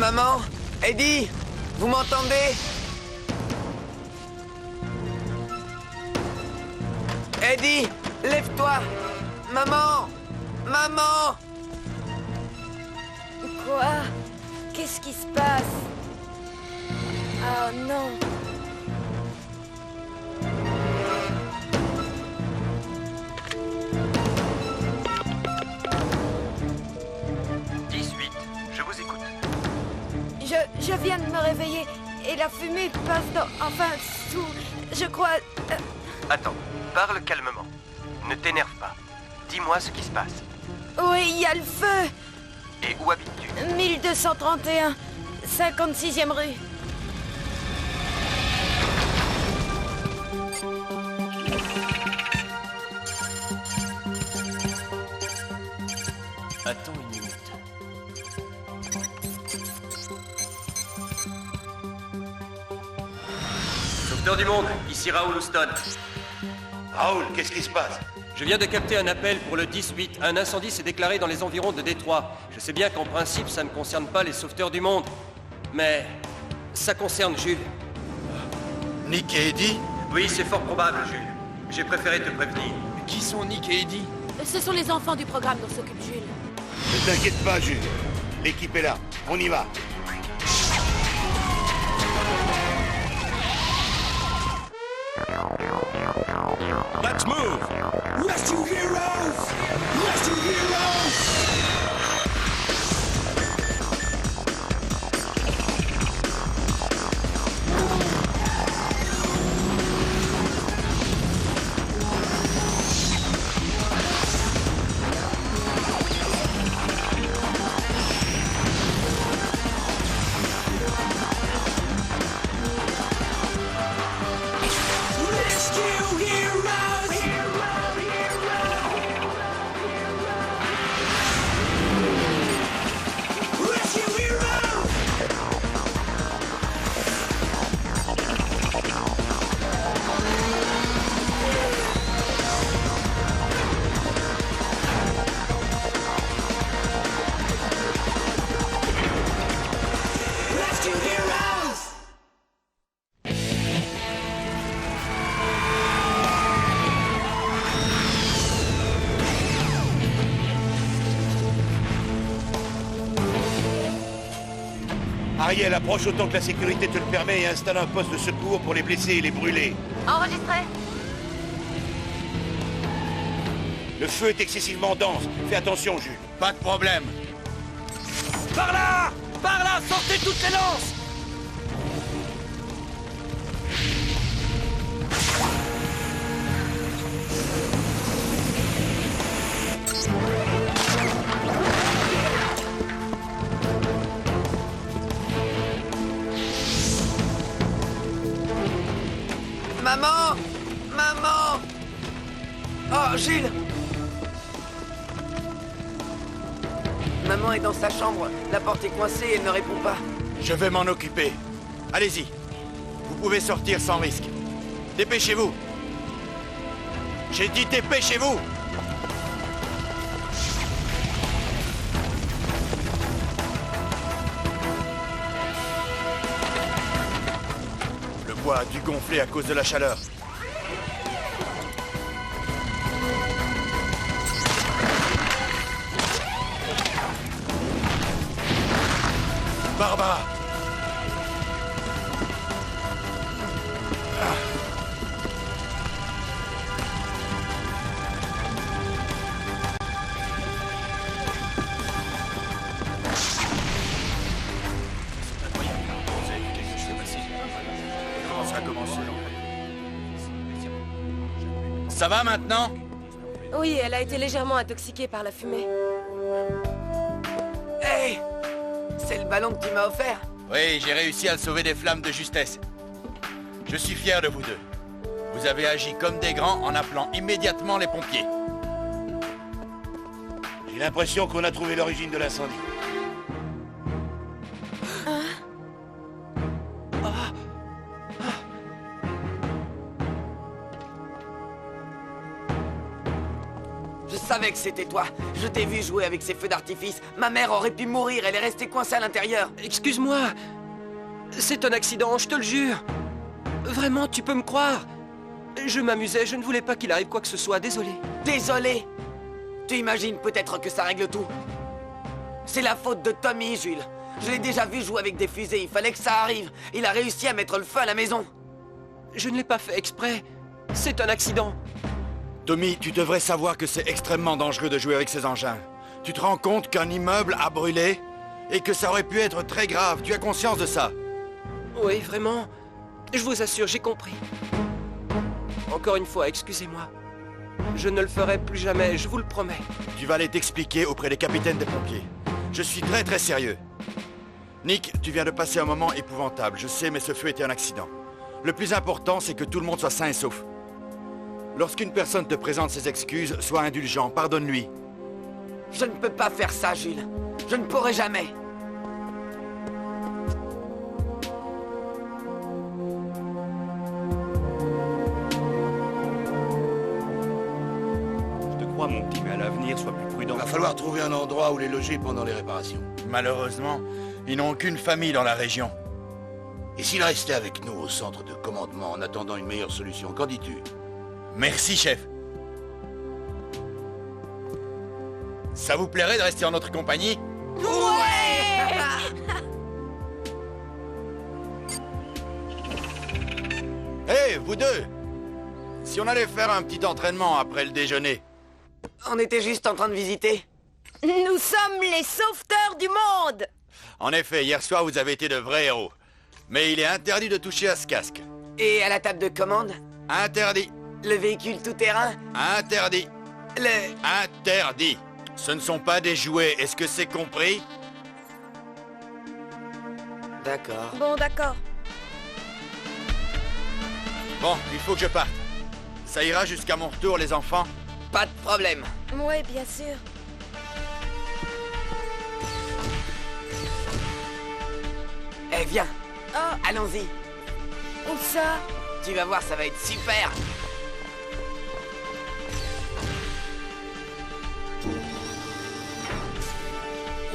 Maman? Eddie? Vous m'entendez? Eddie, lève-toi! Maman! Maman! Quoi? Qu'est-ce qui se passe? Oh non! Je vous écoute. Je viens de me réveiller et la fumée passe dans... Enfin, sous... Je crois... Attends, parle calmement. Ne t'énerve pas. Dis-moi ce qui se passe. Oui, il y a le feu! Et où habites-tu? 1231, 56e rue. Attends une minute. Sauveteur du monde, ici Raoul Houston. Raoul, qu'est-ce qui se passe? Je viens de capter un appel pour le 10-8. Un incendie s'est déclaré dans les environs de Détroit. Je sais bien qu'en principe, ça ne concerne pas les sauveteurs du monde. Mais ça concerne Jules. Nick et Eddie? Oui, c'est fort probable, Jules. J'ai préféré te prévenir. Qui sont Nick et Eddie? Ce sont les enfants du programme dont s'occupe Jules. Ne t'inquiète pas, Jules. L'équipe est là. On y va. Let's move! Rescue heroes! Rescue heroes! Rescue heroes! Rescue heroes! Rescue heroes! Ariel, approche autant que la sécurité te le permet et installe un poste de secours pour les blessés et les brûlés. Enregistré. Le feu est excessivement dense. Fais attention, Jules. Pas de problème. Par là! Par là! Sortez toutes les lances! Maman! Maman! Oh, Jules! Maman est dans sa chambre. La porte est coincée et elle ne répond pas. Je vais m'en occuper. Allez-y. Vous pouvez sortir sans risque. Dépêchez-vous. J'ai dit dépêchez-vous. Le bois a dû gonfler à cause de la chaleur. Barbara! Ça va maintenant? Oui, elle a été légèrement intoxiquée par la fumée. Hey! C'est le ballon que tu m'as offert. Oui, j'ai réussi à le sauver des flammes de justesse. Je suis fier de vous deux. Vous avez agi comme des grands en appelant immédiatement les pompiers. J'ai l'impression qu'on a trouvé l'origine de l'incendie. Je Je savais que c'était toi. Je t'ai vu jouer avec ces feux d'artifice. Ma mère aurait pu mourir, elle est restée coincée à l'intérieur. Excuse-moi. C'est un accident, je te le jure. Vraiment, tu peux me croire. Je m'amusais, je ne voulais pas qu'il arrive quoi que ce soit, désolé. Désolé. Tu imagines peut-être que ça règle tout. C'est la faute de Tommy, Jules. Je l'ai déjà vu jouer avec des fusées, il fallait que ça arrive. Il a réussi à mettre le feu à la maison. Je ne l'ai pas fait exprès. C'est un accident. Tommy, tu devrais savoir que c'est extrêmement dangereux de jouer avec ces engins. Tu te rends compte qu'un immeuble a brûlé et que ça aurait pu être très grave. Tu as conscience de ça? Oui, vraiment. Je vous assure, j'ai compris. Encore une fois, excusez-moi. Je ne le ferai plus jamais, je vous le promets. Tu vas aller t'expliquer auprès des capitaines des pompiers. Je suis très très sérieux. Nick, tu viens de passer un moment épouvantable. Je sais, mais ce feu était un accident. Le plus important, c'est que tout le monde soit sain et sauf. Lorsqu'une personne te présente ses excuses, sois indulgent, pardonne-lui. Je ne peux pas faire ça, Jules. Je ne pourrai jamais. Je te crois, mon petit, mais à l'avenir, sois plus prudent. Il va falloir trouver un endroit où les loger pendant les réparations. Malheureusement, ils n'ont aucune famille dans la région. Et s'il restait avec nous au centre de commandement en attendant une meilleure solution, qu'en dis-tu? Merci, chef. Ça vous plairait de rester en notre compagnie? Ouais. Hé, vous deux! Si on allait faire un petit entraînement après le déjeuner. On était juste en train de visiter. Nous sommes les sauveteurs du monde. En effet, hier soir, vous avez été de vrais héros. Mais il est interdit de toucher à ce casque. Et à la table de commande, Interdit. le véhicule tout-terrain, Interdit. le... Interdit. Ce ne sont pas des jouets. Est-ce que c'est compris? D'accord. Bon, d'accord. Bon, il faut que je parte. Ça ira jusqu'à mon retour, les enfants? Pas de problème. Ouais, bien sûr. Eh, viens, Oh, allons-y. où ça? Tu vas voir, ça va être super.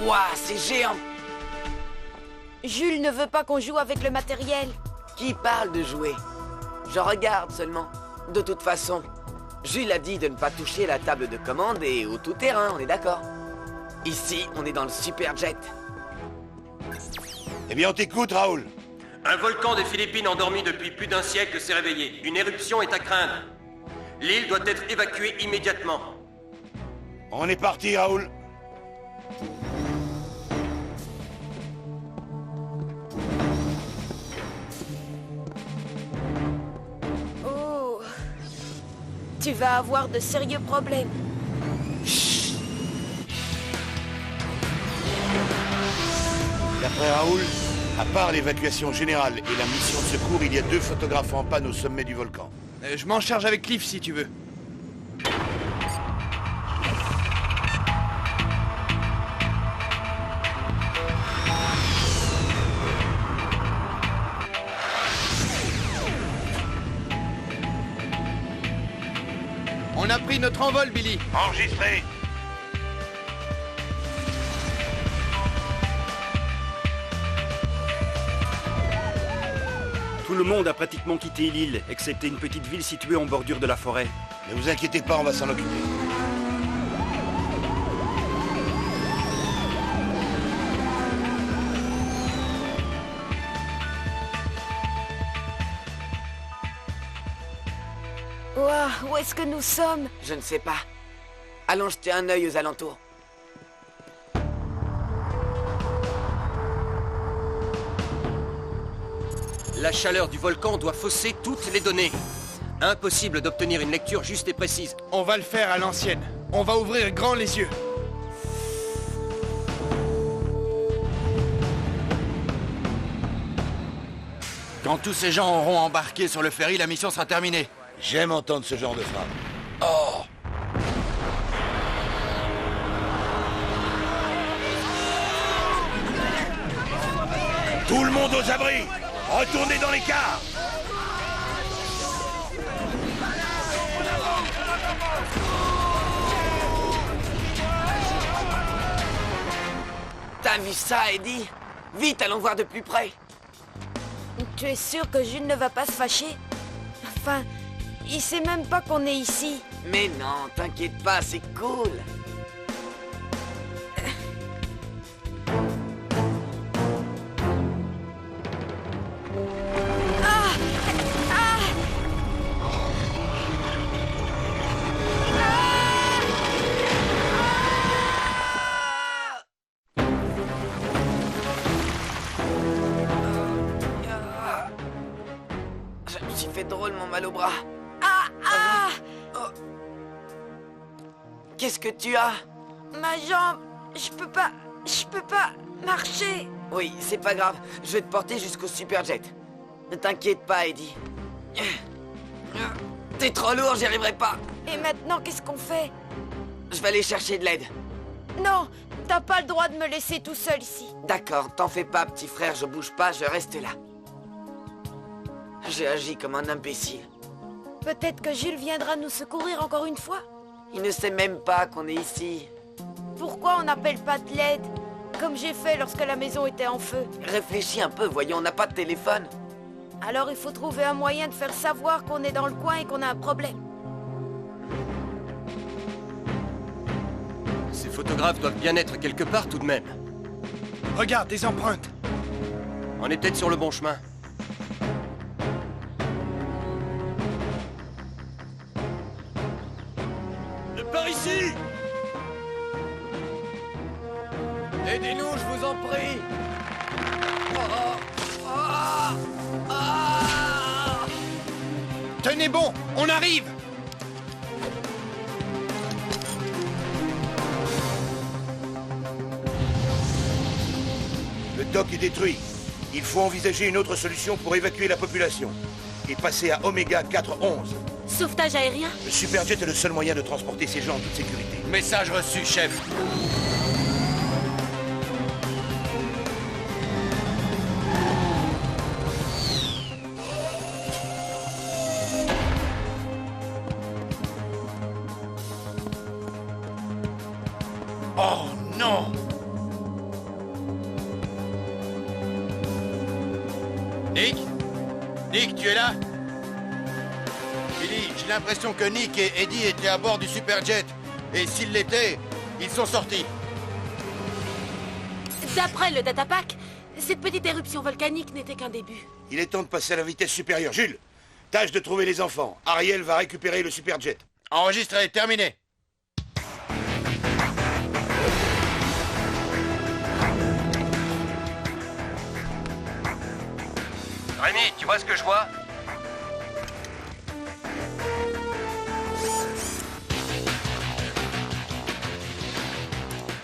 Ouah, c'est géant. Jules ne veut pas qu'on joue avec le matériel. Qui parle de jouer? Je regarde seulement. De toute façon, Jules a dit de ne pas toucher la table de commande et au tout-terrain, on est d'accord? Ici, on est dans le super jet. Eh bien, on t'écoute, Raoul. Un volcan des Philippines endormi depuis plus d'un siècle s'est réveillé. Une éruption est à craindre. L'île doit être évacuée immédiatement. On est parti, Raoul. Oh. Tu vas avoir de sérieux problèmes. D'après Raoul, à part l'évacuation générale et la mission de secours, il y a 2 photographes en panne au sommet du volcan. Je m'en charge avec Cliff, si tu veux. On a pris notre envol, Billy. Enregistré. Tout le monde a pratiquement quitté l'île, excepté une petite ville située en bordure de la forêt. Ne vous inquiétez pas, on va s'en occuper. Ouah, où est-ce que nous sommes? Je ne sais pas. Allons jeter un œil aux alentours. La chaleur du volcan doit fausser toutes les données. Impossible d'obtenir une lecture juste et précise. On va le faire à l'ancienne. On va ouvrir grand les yeux. Quand tous ces gens auront embarqué sur le ferry, la mission sera terminée. J'aime entendre ce genre de phrase. Oh! Tout le monde aux abris! Retournez dans les cars! T'as vu ça, Eddie? Vite, allons voir de plus près. Tu es sûr que Jules ne va pas se fâcher? Enfin, il sait même pas qu'on est ici. Mais non, t'inquiète pas, c'est cool. Je me suis fait drôlement mal au bras. Qu'est-ce que tu as? Ma jambe, je peux pas marcher. Oui, c'est pas grave. Je vais te porter jusqu'au Superjet. Ne t'inquiète pas, Eddie. T'es trop lourd, j'y arriverai pas. Et maintenant, qu'est-ce qu'on fait? Je vais aller chercher de l'aide. Non, t'as pas le droit de me laisser tout seul ici. D'accord, t'en fais pas, petit frère, je bouge pas, je reste là. J'ai agi comme un imbécile. Peut-être que Jules viendra nous secourir encore une fois. Il ne sait même pas qu'on est ici. Pourquoi on n'appelle pas de l'aide? Comme j'ai fait lorsque la maison était en feu. Réfléchis un peu, voyons, on n'a pas de téléphone. Alors il faut trouver un moyen de faire savoir qu'on est dans le coin et qu'on a un problème. Ces photographes doivent bien être quelque part tout de même. Regarde, des empreintes. On est peut-être sur le bon chemin. Par ici! Aidez-nous, je vous en prie! Tenez bon, on arrive! Le dock est détruit. Il faut envisager une autre solution pour évacuer la population. Et passer à Oméga 411. Sauvetage aérien? Le Superjet est le seul moyen de transporter ces gens en toute sécurité. Message reçu, chef. Oh non! Nick? Nick, tu es là? Billy, j'ai l'impression que Nick et Eddie étaient à bord du Superjet. Et s'ils l'étaient, ils sont sortis. D'après le datapack, cette petite éruption volcanique n'était qu'un début. Il est temps de passer à la vitesse supérieure. Jules, tâche de trouver les enfants. Ariel va récupérer le Superjet. Enregistré, terminé. Rémi, tu vois ce que je vois?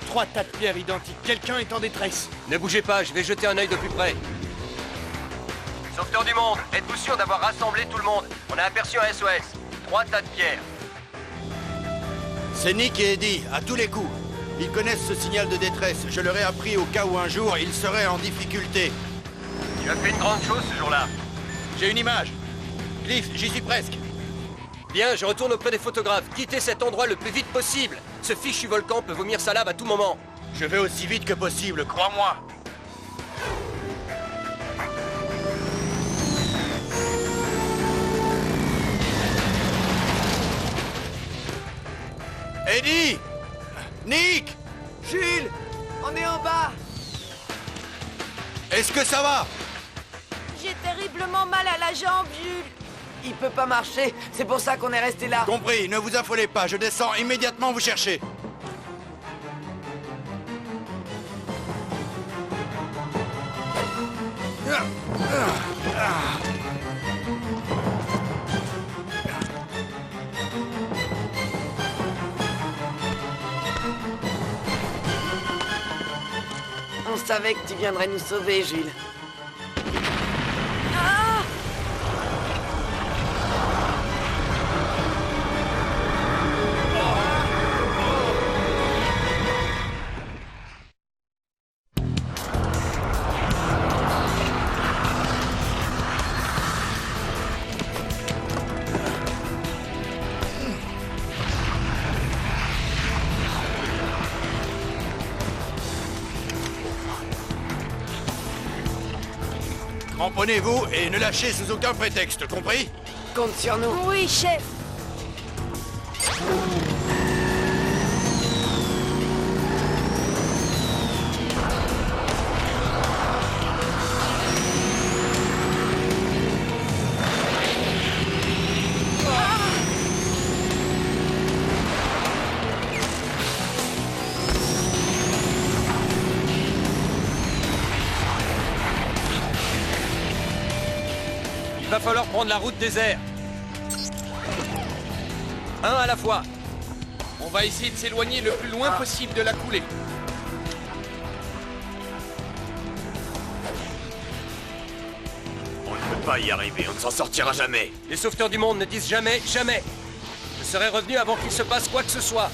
Trois tas de pierres identiques. Quelqu'un est en détresse. Ne bougez pas, je vais jeter un œil de plus près. Sauveteurs du monde, êtes-vous sûr d'avoir rassemblé tout le monde? On a aperçu un SOS. 3 tas de pierres. C'est Nick et Eddie, à tous les coups. Ils connaissent ce signal de détresse. Je leur ai appris au cas où un jour, ils seraient en difficulté. Tu as fait une grande chose ce jour-là. J'ai une image. Cliff, j'y suis presque. Bien, je retourne auprès des photographes. Quittez cet endroit le plus vite possible. Ce fichu volcan peut vomir sa lave à tout moment. Je vais aussi vite que possible, crois-moi. Eddie! Nick! Jules, on est en bas. Est-ce que ça va? J'ai terriblement mal à la jambe, Jules. Il peut pas marcher, c'est pour ça qu'on est resté là. Compris, ne vous affolez pas, je descends immédiatement vous chercher. On savait que tu viendrais nous sauver, Jules. Cramponnez-vous et ne lâchez sous aucun prétexte, compris? Compte sur nous. Oui, chef. Il va falloir prendre la route des airs. Un à la fois. On va essayer de s'éloigner le plus loin possible de la coulée. On ne peut pas y arriver, on ne s'en sortira jamais. Les sauveteurs du monde ne disent jamais, jamais. Je serai revenu avant qu'il se passe quoi que ce soit.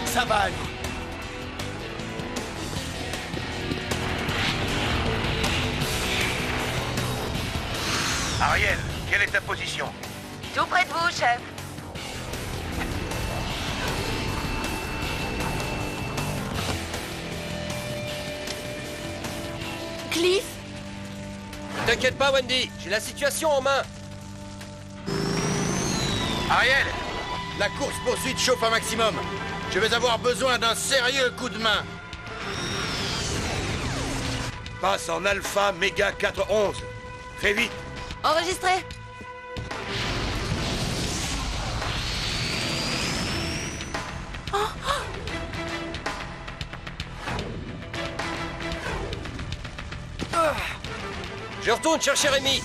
Ça va aller. Ariel, quelle est ta position? Tout près de vous, chef. Cliff? T'inquiète pas, Wendy, j'ai la situation en main. Ariel, la course-poursuite chauffe un maximum. Je vais avoir besoin d'un sérieux coup de main. Passe en Alpha Méga 411. Fais vite. Enregistré. Je retourne chercher Rémi.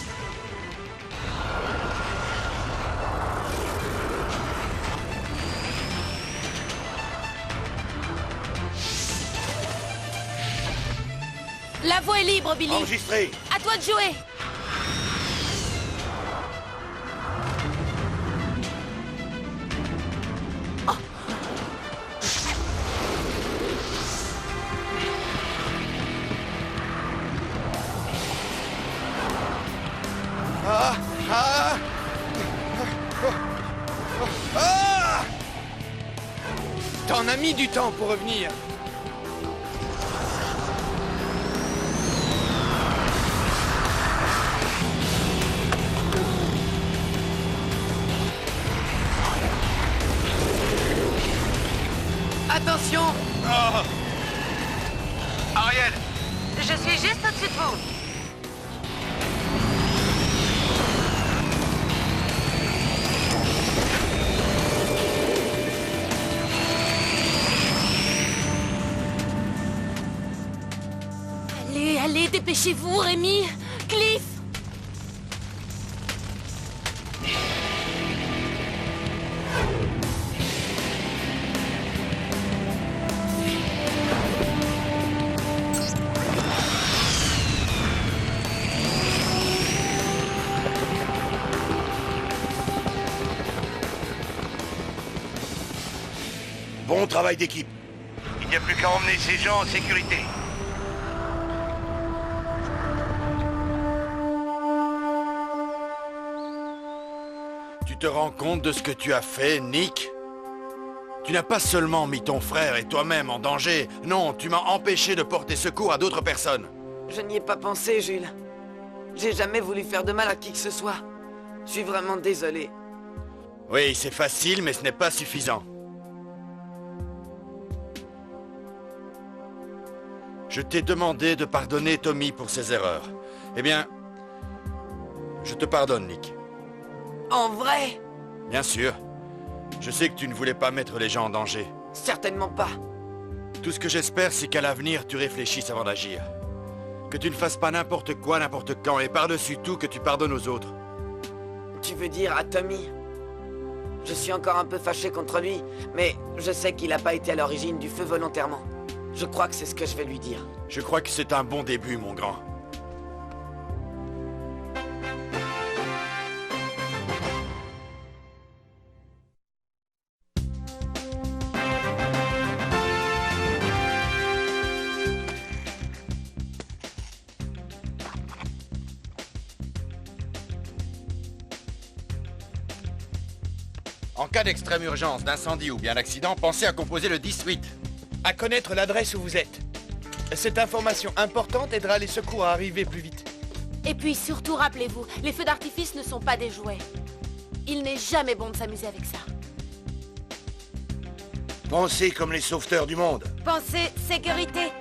La voie est libre, Billy. Enregistré. À toi de jouer. T'en as mis du temps pour revenir. Attention! Ariel, Je suis juste au-dessus de vous. Allez, allez, dépêchez-vous, Rémi. Cliff. bon travail d'équipe. Il n'y a plus qu'à emmener ces gens en sécurité. Tu te rends compte de ce que tu as fait, Nick? Tu n'as pas seulement mis ton frère et toi-même en danger, non, tu m'as empêché de porter secours à d'autres personnes. Je n'y ai pas pensé, Jules. J'ai jamais voulu faire de mal à qui que ce soit. Je suis vraiment désolé. Oui, c'est facile, mais ce n'est pas suffisant. Je t'ai demandé de pardonner Tommy pour ses erreurs. Eh bien, je te pardonne, Nick. En vrai? Bien sûr. Je sais que tu ne voulais pas mettre les gens en danger. Certainement pas. Tout ce que j'espère, c'est qu'à l'avenir, tu réfléchisses avant d'agir. Que tu ne fasses pas n'importe quoi, n'importe quand, et par-dessus tout, que tu pardonnes aux autres. Tu veux dire à Tommy? Je suis encore un peu fâché contre lui, mais je sais qu'il n'a pas été à l'origine du feu volontairement. Je crois que c'est ce que je vais lui dire. Je crois que c'est un bon début, mon grand. En cas d'extrême urgence, d'incendie ou bien d'accident, pensez à composer le 10-8. à connaître l'adresse où vous êtes. Cette information importante aidera les secours à arriver plus vite. Et puis surtout, rappelez-vous, les feux d'artifice ne sont pas des jouets. Il n'est jamais bon de s'amuser avec ça. Pensez comme les sauveteurs du monde. Pensez sécurité.